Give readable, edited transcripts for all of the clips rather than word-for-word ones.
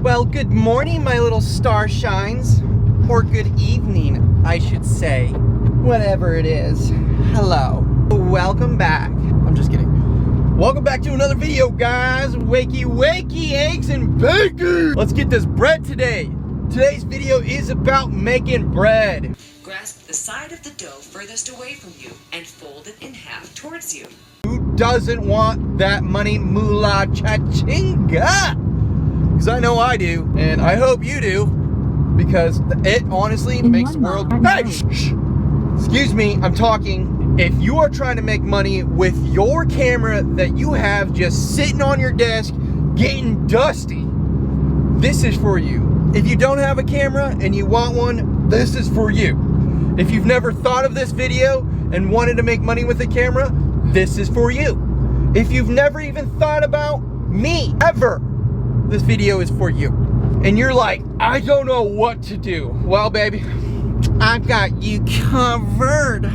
Well, good morning, my little star shines. Or good evening, I should say. Whatever it is. Hello. Welcome back. I'm just kidding. Welcome back to another video, guys. Wakey, wakey, eggs and bacon. Let's get this bread today. Today's video is about making bread. Grasp the side of the dough furthest away from you and fold it in half towards you. Who doesn't want that money moolah cha-chinga? Because I know I do, and I hope you do, because it honestly makes the world... Hey! Shh! Excuse me, I'm talking. If you are trying to make money with your camera that you have just sitting on your desk, getting dusty, this is for you. If you don't have a camera and you want one, this is for you. If you've never thought of this video and wanted to make money with a camera, this is for you. If you've never even thought about me, ever, this video is for you. And you're like, I don't know what to do. Well, baby, I've got you covered.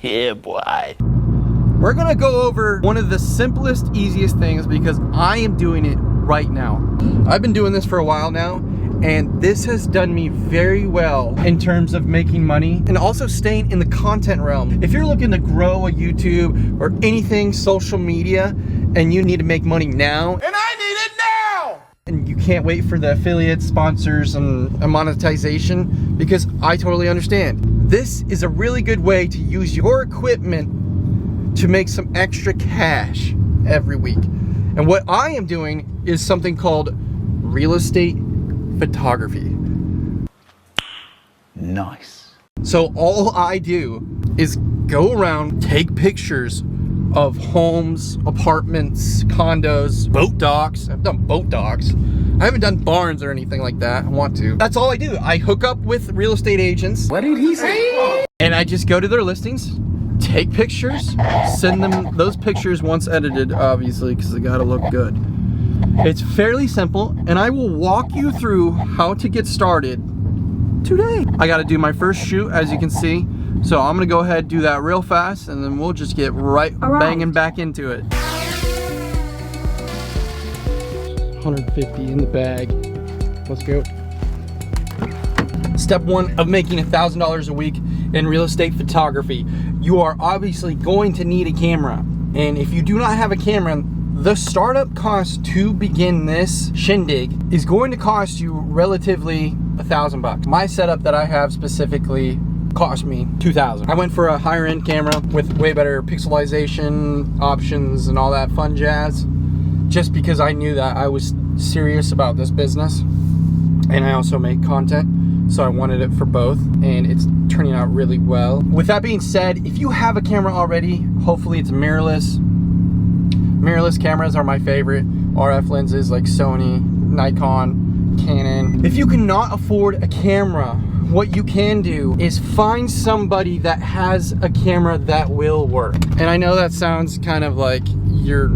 Yeah, boy. We're gonna go over one of the simplest, easiest things because I am doing it right now. I've been doing this for a while now, and this has done me very well in terms of making money and also staying in the content realm. If you're looking to grow a YouTube or anything social media and you need to make money now, and I need it now, and you can't wait for the affiliate sponsors and monetization, because I totally understand. This is a really good way to use your equipment to make some extra cash every week. And what I am doing is something called real estate photography. Nice. So all I do is go around, take pictures of homes, apartments, condos, boat docks. I've done boat docks. I haven't done barns or anything like that. I want to. That's all I do. I hook up with real estate agents. What did he say? And I just go to their listings, take pictures, send them those pictures once edited, obviously, because they gotta look good. It's fairly simple, and I will walk you through how to get started today. I gotta do my first shoot, as you can see. So I'm gonna go ahead and do that real fast, and then we'll just get right banging back into it. 150 in the bag. Let's go. Step one of making $1,000 a week in real estate photography. You are obviously going to need a camera. And if you do not have a camera, the startup cost to begin this shindig is going to cost you relatively $1,000 bucks. My setup that I have specifically cost me $2,000. I went for a higher end camera with way better pixelization options and all that fun jazz, just because I knew that I was serious about this business, and I also make content, so I wanted it for both, and it's turning out really well. With that being said, if you have a camera already, hopefully it's mirrorless. Mirrorless cameras are my favorite. RF lenses like Sony, Nikon, Canon. If you cannot afford a camera, what you can do is find somebody that has a camera that will work. And I know that sounds kind of like you're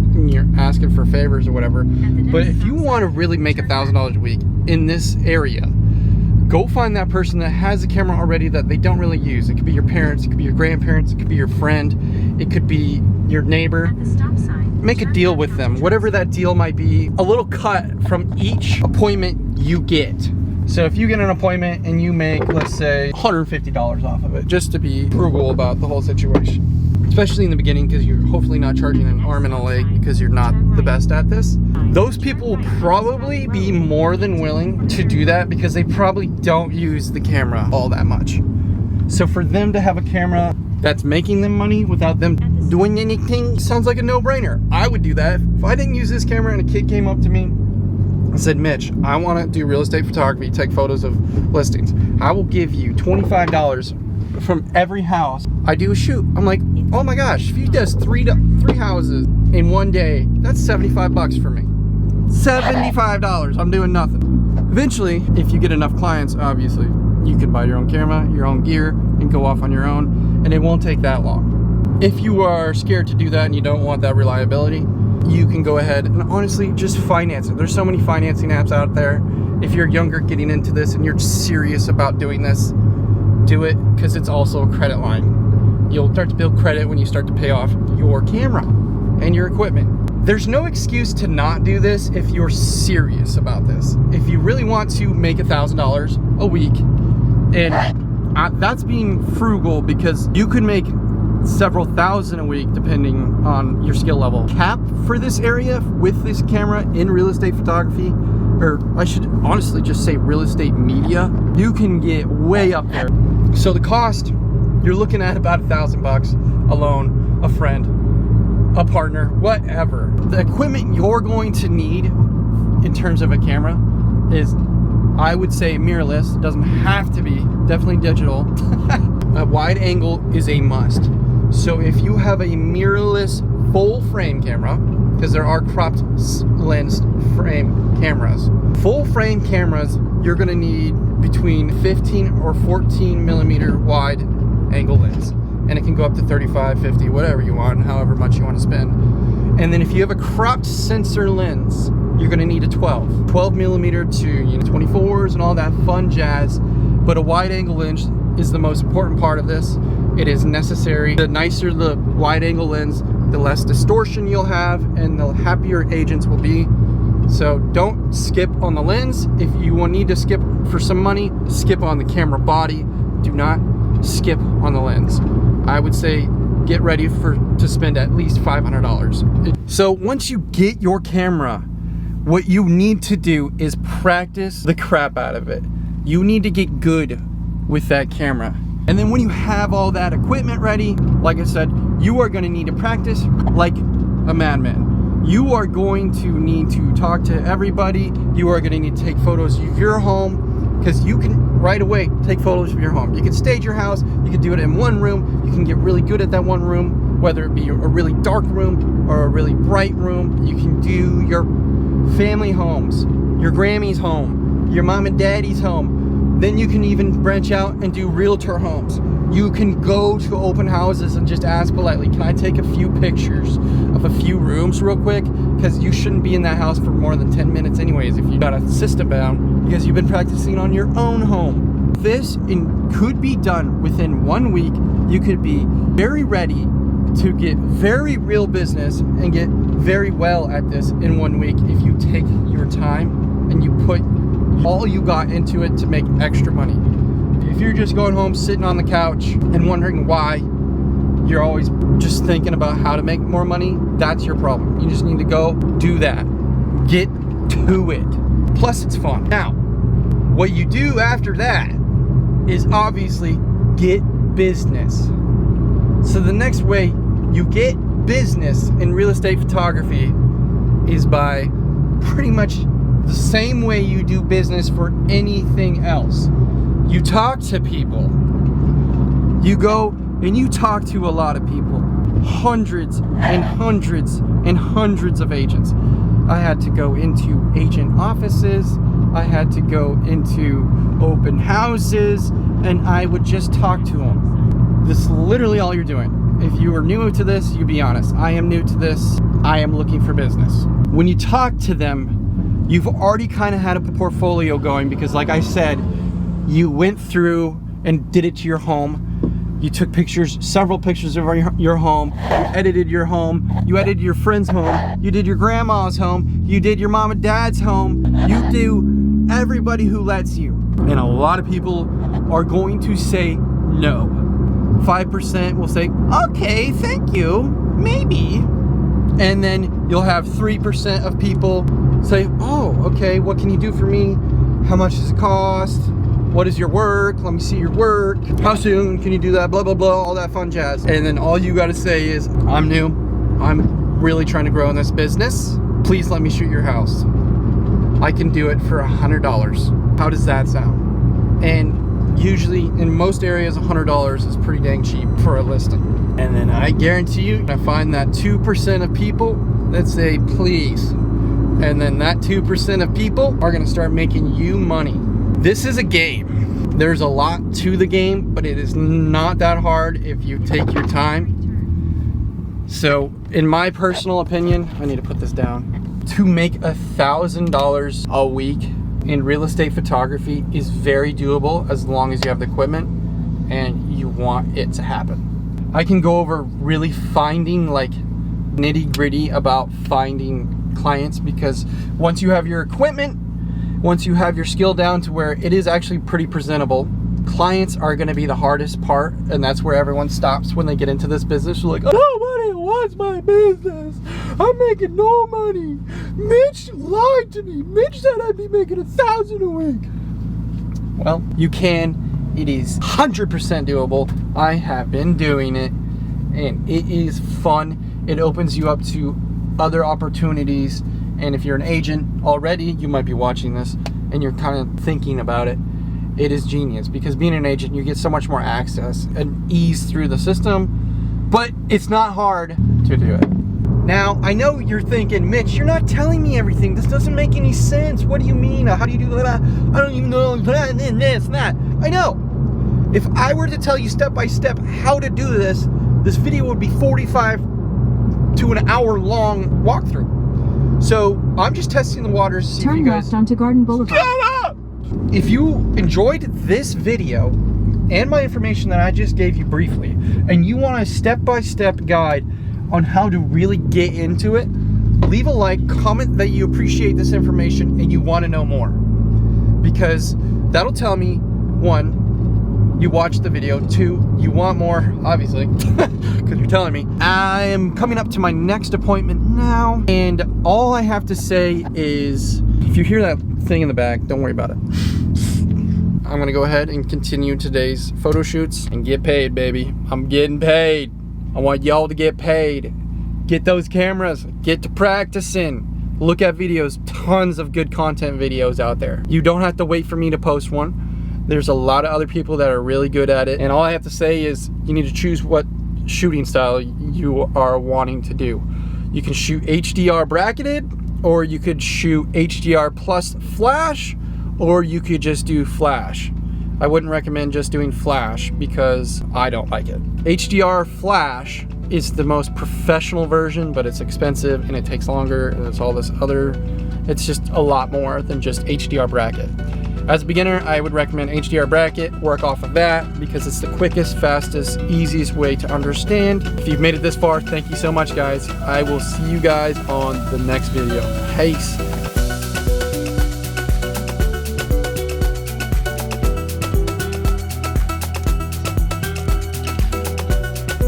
asking for favors or whatever, but if you want to really make $1,000 a week in this area, go find that person that has a camera already that they don't really use. It could be your parents, it could be your grandparents, it could be your friend, it could be your neighbor. At the stop sign, make a deal with them, whatever that deal might be, a little cut from each appointment you get. So if you get an appointment and you make, let's say, $150 off of it, just to be frugal about the whole situation, especially in the beginning, because you're hopefully not charging an arm and a leg because you're not the best at this. Those people will probably be more than willing to do that because they probably don't use the camera all that much. So for them to have a camera that's making them money without them doing anything sounds like a no-brainer. I would do that. If I didn't use this camera and a kid came up to me and said, Mitch, I want to do real estate photography, take photos of listings, I will give you $25 from every house I do a shoot. I'm like, oh my gosh, if you does three houses in one day, that's $75 for me. $75, I'm doing nothing. Eventually, if you get enough clients, obviously, you can buy your own camera, your own gear, and go off on your own, and it won't take that long. If you are scared to do that and you don't want that reliability, you can go ahead and honestly just finance it. There's so many financing apps out there. If you're younger getting into this and you're serious about doing this, do it, because it's also a credit line. You'll start to build credit when you start to pay off your camera and your equipment. There's no excuse to not do this if you're serious about this. If you really want to make $1,000 a week, and that's being frugal, because you could make several thousand a week depending on your skill level. Cap for this area with this camera in real estate photography, or I should honestly just say real estate media, you can get way up there. So the cost, you're looking at about $1,000 alone, a friend, a partner, whatever. The equipment you're going to need in terms of a camera is, I would say, mirrorless. It doesn't have to be, definitely digital. A wide angle is a must. So if you have a mirrorless full frame camera, because there are cropped lensed frame cameras. Full frame cameras, you're gonna need between 15 or 14 millimeter wide angle lens. And it can go up to 35, 50, whatever you want, however much you want to spend. And then if you have a cropped sensor lens, you're gonna need a 12 millimeter to 24s and all that fun jazz. But a wide angle lens is the most important part of this. It is necessary. The nicer the wide angle lens, the less distortion you'll have and the happier agents will be. So don't skip on the lens. If you need to skip for some money, skip on the camera body. Do not skip on the lens. I would say get ready to spend at least $500. So once you get your camera, what you need to do is practice the crap out of it. You need to get good with that camera. And then when you have all that equipment ready, like I said, you are going to need to practice like a madman. You are going to need to talk to everybody. You are going to need to take photos of your home, because you can right away take photos of your home. You can stage your house. You can do it in one room. You can get really good at that one room, whether it be a really dark room or a really bright room. You can do your family homes, your Grammy's home, your mom and daddy's home. Then you can even branch out and do realtor homes. You can go to open houses and just ask politely, can I take a few pictures of a few rooms real quick? Because you shouldn't be in that house for more than 10 minutes anyways if you got a system down, because you've been practicing on your own home. This could be done within 1 week. You could be very ready to get very real business and get very well at this in 1 week if you take your time and you put all you got into it to make extra money. If you're just going home, sitting on the couch and wondering why you're always just thinking about how to make more money, that's your problem. You just need to go do that. Get to it. Plus it's fun. Now, what you do after that is obviously get business. So the next way you get business in real estate photography is by pretty much the same way you do business for anything else. You talk to people. You go and you talk to a lot of people. Hundreds and hundreds and hundreds of agents. I had to go into agent offices. I had to go into open houses, and I would just talk to them. This is literally all you're doing. If you are new to this, you be honest. I am new to this. I am looking for business. When you talk to them, you've already kind of had a portfolio going, because like I said, you went through and did it to your home. You took pictures, several pictures of your home. You edited your home. You edited your friend's home. You did your grandma's home. You did your mom and dad's home. You do everybody who lets you. And a lot of people are going to say no. 5% will say, okay, thank you, maybe. And then you'll have 3% of people say, oh, okay, what can you do for me? How much does it cost? What is your work? Let me see your work. How soon can you do that? Blah, blah, blah, all that fun jazz. And then all you gotta say is, I'm new. I'm really trying to grow in this business. Please let me shoot your house. I can do it for $100. How does that sound? And usually in most areas, $100 is pretty dang cheap for a listing. And then I guarantee you, I find that 2% of people that say please. And then that 2% of people are gonna start making you money. This is a game. There's a lot to the game, but it is not that hard if you take your time. So in my personal opinion, I need to put this down. To make $1,000 a week in real estate photography is very doable as long as you have the equipment and you want it to happen. I can go over really finding like nitty-gritty about finding clients, because once you have your equipment, once you have your skill down to where it is actually pretty presentable, clients are going to be the hardest part, and that's where everyone stops when they get into this business. They're like, nobody wants my business. I'm making no money. Mitch lied to me. Mitch said I'd be making $1,000 a week. Well, you can. It is 100% doable. I have been doing it, and it is fun. It opens you up to other opportunities, and if you're an agent already, you might be watching this and you're kind of thinking about it. It is genius, because being an agent, you get so much more access and ease through the system, but it's not hard to do it. Now, I know you're thinking, Mitch, you're not telling me everything. This doesn't make any sense. What do you mean? How do you do that? I don't even know this and that. I know. If I were to tell you step by step how to do this, this video would be 45 to an hour long walkthrough. So I'm just testing the waters to see if you guys... Turn left onto Garden Boulevard. Shut up! If you enjoyed this video and my information that I just gave you briefly, and you want a step-by-step guide on how to really get into it, leave a like, comment that you appreciate this information and you want to know more. Because that'll tell me, 1, you watched the video, 2, you want more, obviously, because you're telling me. I am coming up to my next appointment now, and all I have to say is, if you hear that thing in the back, don't worry about it. I'm gonna go ahead and continue today's photo shoots and get paid, baby. I'm getting paid. I want y'all to get paid. Get those cameras, get to practicing. Look at videos, tons of good content videos out there. You don't have to wait for me to post one. There's a lot of other people that are really good at it, and all I have to say is you need to choose what shooting style you are wanting to do. You can shoot HDR bracketed, or you could shoot HDR plus flash, or you could just do flash. I wouldn't recommend just doing flash because I don't like it. HDR flash is the most professional version, but it's expensive and it takes longer, and it's all this other, it's just a lot more than just HDR bracket. As a beginner, I would recommend HDR bracket. Work off of that because it's the quickest, fastest, easiest way to understand. If you've made it this far, thank you so much, guys. I will see you guys on the next video. Peace.